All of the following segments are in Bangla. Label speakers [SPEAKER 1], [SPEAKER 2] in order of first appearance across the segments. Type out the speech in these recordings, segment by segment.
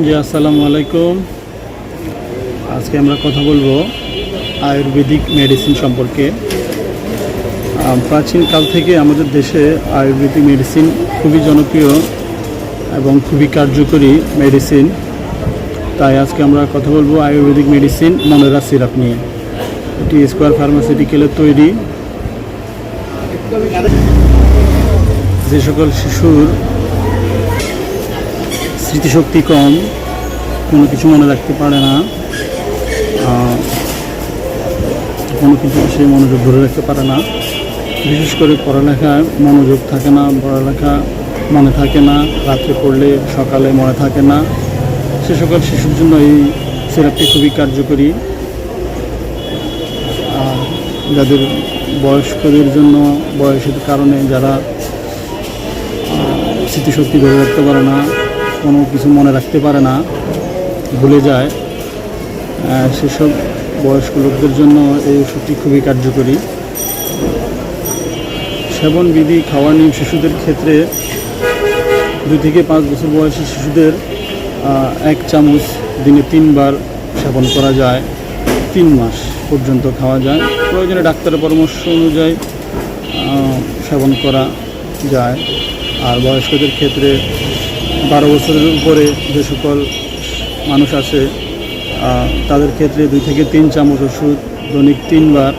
[SPEAKER 1] জি, আসসালামু আলাইকুম। আজকে আমরা কথা বলবো আয়ুর্বেদিক মেডিসিন সম্পর্কে। প্রাচীনকাল থেকে আমাদের দেশে আয়ুর্বেদিক মেডিসিন খুবই জনপ্রিয় এবং খুবই কার্যকরী মেডিসিন। তাই আজকে আমরা কথা বলবো আয়ুর্বেদিক মেডিসিন মনেরা সিরাপ নিয়ে। এটি স্কোয়ার ফার্মাসিউটিক্যালের তৈরি। যে সকল শিশুর স্মৃতিশক্তি কম, কোনো কিছু মনে রাখতে পারে না, কোনো কিছু সে মনোযোগ ধরে রাখতে পারে না, বিশেষ করে পড়ালেখায় মনোযোগ থাকে না, পড়ালেখা মনে থাকে না, রাত্রে পড়লে সকালে মনে থাকে না, সে সকল শিশুর জন্য এই সিরাপটি খুবই কার্যকরী। আর যাদের বয়স্কদের জন্য বয়সের কারণে যারা স্মৃতিশক্তি ধরে রাখতে পারে না, কোনো কিছু মনে রাখতে পারে না, ভুলে যায়, সেসব বয়স্ক লোকদের জন্য এই ওষুধটি খুবই কার্যকরী। সেবনবিধি, খাওয়ার নিয়ম শিশুদের ক্ষেত্রে 2 থেকে 5 বছর বয়সী শিশুদের 1 চামচ দিনে 3 বার সেবন করা যায়, 3 মাস পর্যন্ত খাওয়া যায়। প্রয়োজনে ডাক্তারের পরামর্শ অনুযায়ী সেবন করা যায়। আর বয়স্কদের ক্ষেত্রে 12 বছরের উপরে যে সকল মানুষ আছে তাদের ক্ষেত্রে 2 থেকে 3 চামচ ওষুধ দৈনিক 3 বার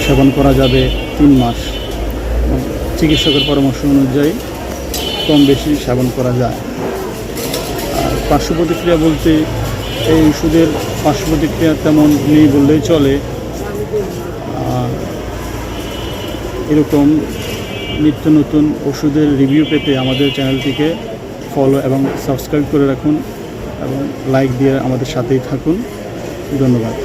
[SPEAKER 1] সেবন করা যাবে 3 মাস। চিকিৎসকের পরামর্শ অনুযায়ী কম বেশি সেবন করা যায়। আর পার্শ্ব প্রতিক্রিয়া বলতে এই ওষুধের পার্শ্ব প্রতিক্রিয়া তেমন নেই বললেই চলে। এরকম নিত্য নতুন ওষুধের রিভিউ পেতে আমাদের চ্যানেলটিকে ফলো এবং সাবস্ক্রাইব করে রাখুন এবং লাইক দিয়ে আমাদের সাথেই থাকুন। ধন্যবাদ।